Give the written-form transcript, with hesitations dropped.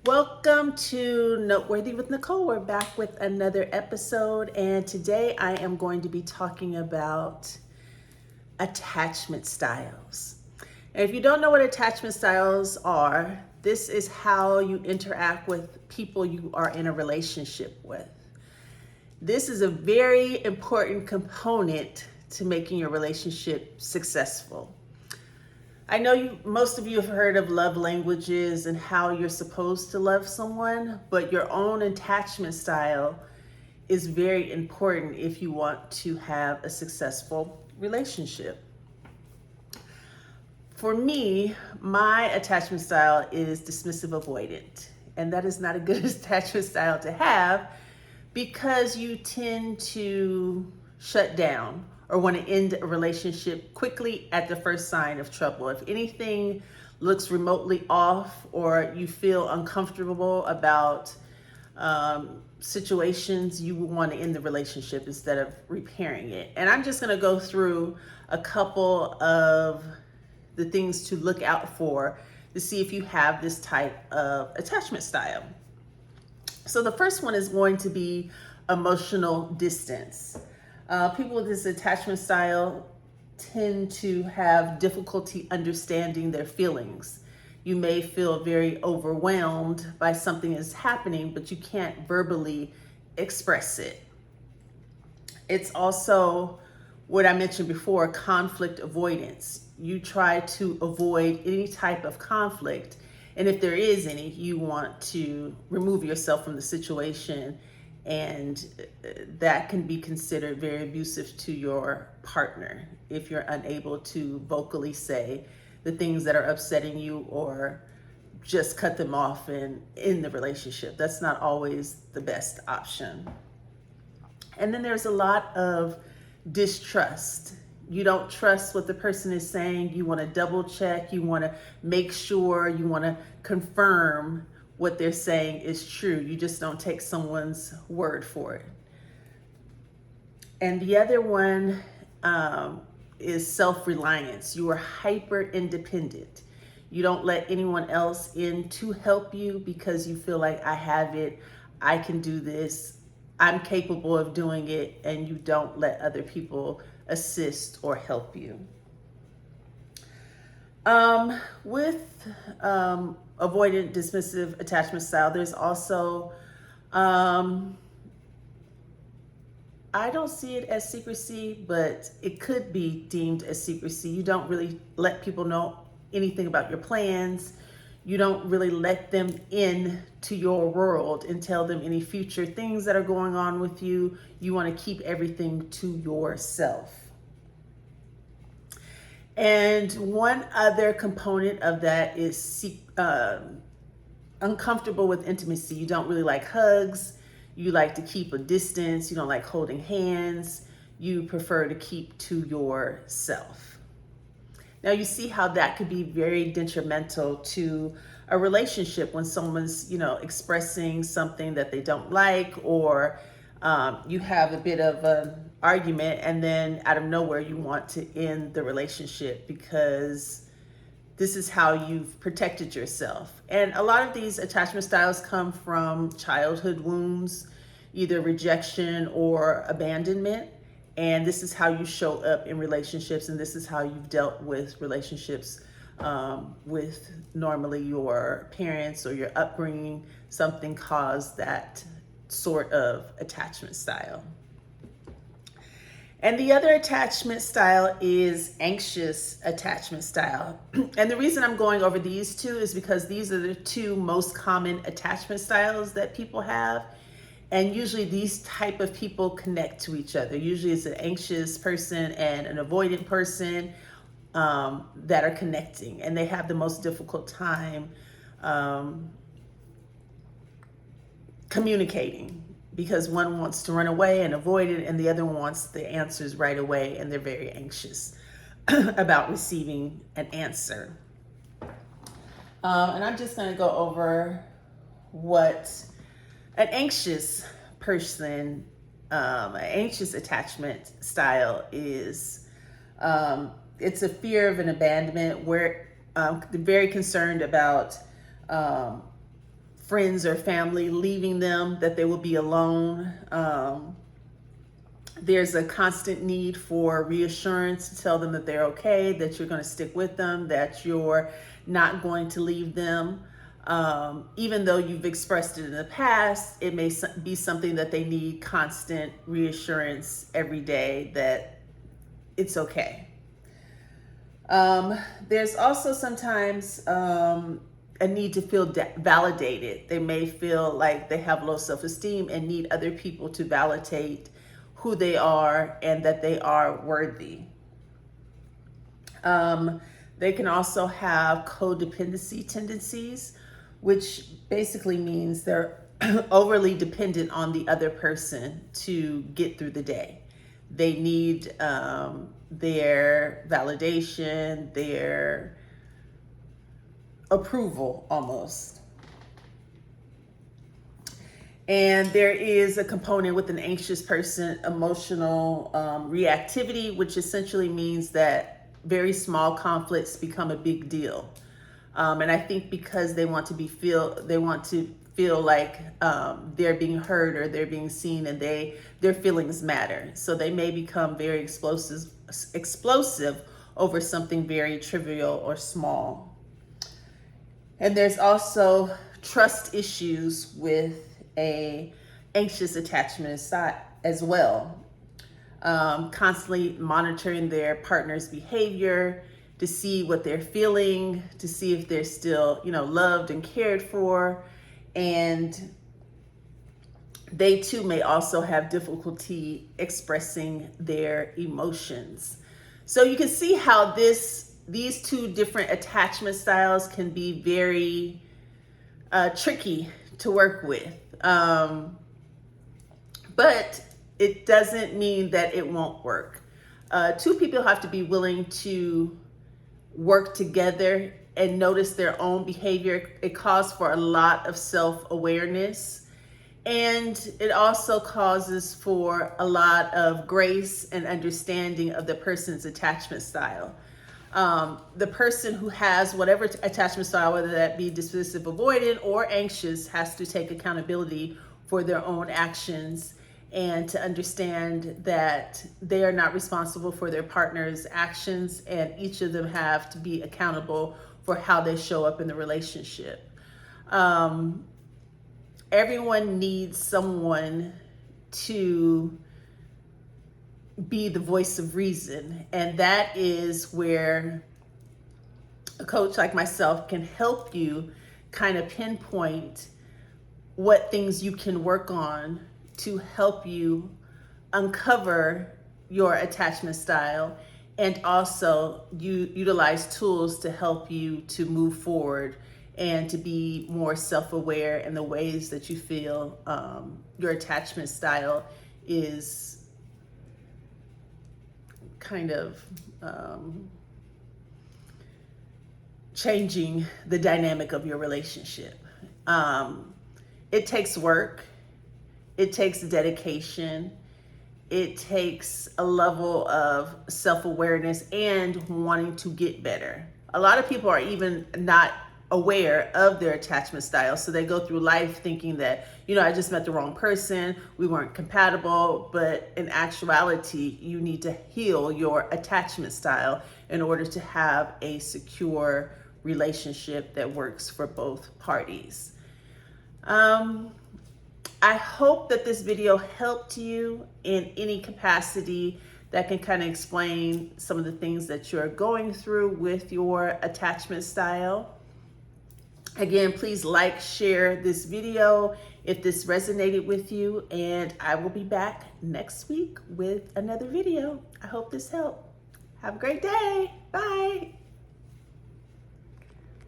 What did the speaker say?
Welcome to Noteworthy with Nicole. We're back with another episode, and today I am going to be talking about attachment styles. And if you don't know what attachment styles are, this is how you interact with people you are in a relationship with. This is a very important component to making your relationship successful. I know most of you have heard of love languages and how you're supposed to love someone, but your own attachment style is very important if you want to have a successful relationship. For me, my attachment style is dismissive avoidant, and that is not a good attachment style to have because you tend to shut down or want to end a relationship quickly at the first sign of trouble. If anything looks remotely off or you feel uncomfortable about situations, you want to end the relationship instead of repairing it. And I'm just going to go through a couple of the things to look out for to see if you have this type of attachment style. So the first one is going to be emotional distance. People with this attachment style tend to have difficulty understanding their feelings. You may feel very overwhelmed by something that's happening, but you can't verbally express it. It's also what I mentioned before, conflict avoidance. You try to avoid any type of conflict, and if there is any, you want to remove yourself from the situation, and that can be considered very abusive to your partner if you're unable to vocally say the things that are upsetting you or just cut them off and end the relationship. That's not always the best option. And then there's a lot of distrust. You don't trust what the person is saying. You want to double check. You want to make sure. You want to confirm what they're saying is true. You just don't take someone's word for it. And the other one is self-reliance. You are hyper independent. You don't let anyone else in to help you because you feel like I have it, I can do this, I'm capable of doing it, and you don't let other people assist or help you. With avoidant dismissive attachment style, there's also, I don't see it as secrecy, but it could be deemed as secrecy. You don't really let people know anything about your plans. You don't really let them in to your world and tell them any future things that are going on with you. You want to keep everything to yourself. And one other component of that is uncomfortable with intimacy. You don't really like hugs. You like to keep a distance. You don't like holding hands. You prefer to keep to yourself. Now you see how that could be very detrimental to a relationship when someone's, expressing something that they don't like, or you have a bit of an argument and then out of nowhere you want to end the relationship because this is how you've protected yourself. And a lot of these attachment styles come from childhood wounds, either rejection or abandonment. And this is how you show up in relationships, and this is how you've dealt with relationships with normally your parents or your upbringing. Something caused that sort of attachment style. And the other attachment style is anxious attachment style. And the reason I'm going over these two is because these are the two most common attachment styles that people have. And usually these type of people connect to each other. Usually it's an anxious person and an avoidant person that are connecting, and they have the most difficult time communicating because one wants to run away and avoid it, and the other one wants the answers right away, and they're very anxious about receiving an answer. And I'm just going to go over what an anxious person, an anxious attachment style is. It's a fear of an abandonment where they're very concerned about friends or family, leaving them, that they will be alone. There's a constant need for reassurance to tell them that they're okay, that you're going to stick with them, that you're not going to leave them. Even though you've expressed it in the past, it may be something that they need constant reassurance every day that it's okay. There's also sometimes a need to feel validated. They may feel like they have low self-esteem and need other people to validate who they are and that they are worthy. They can also have codependency tendencies, which basically means they're overly dependent on the other person to get through the day. They need their validation, their approval almost. And there is a component with an anxious person, emotional reactivity, which essentially means that very small conflicts become a big deal. And I think because they want to feel like they're being heard or they're being seen, and their feelings matter. So they may become very explosive over something very trivial or small. And there's also trust issues with a anxious attachment as well. Constantly monitoring their partner's behavior to see what they're feeling, to see if they're still, loved and cared for. And they too may also have difficulty expressing their emotions. So you can see how these two different attachment styles can be very tricky to work with. But it doesn't mean that it won't work. Two people have to be willing to work together and notice their own behavior. It calls for a lot of self-awareness, and it also causes for a lot of grace and understanding of the person's attachment style. The person who has whatever attachment style, whether that be dismissive, avoidant, or anxious, has to take accountability for their own actions and to understand that they are not responsible for their partner's actions, and each of them have to be accountable for how they show up in the relationship. Everyone needs someone to be the voice of reason, and that is where a coach like myself can help you kind of pinpoint what things you can work on to help you uncover your attachment style, and also you utilize tools to help you to move forward and to be more self-aware in the ways that you feel your attachment style is kind of changing the dynamic of your relationship. It takes work. It takes dedication. It takes a level of self-awareness and wanting to get better. A lot of people are even not aware of their attachment style. So they go through life thinking that, I just met the wrong person, we weren't compatible. But in actuality, you need to heal your attachment style in order to have a secure relationship that works for both parties. I hope that this video helped you in any capacity that can kind of explain some of the things that you're going through with your attachment style. Again, please like, share this video if this resonated with you, and I will be back next week with another video. I hope this helped. Have a great day. Bye.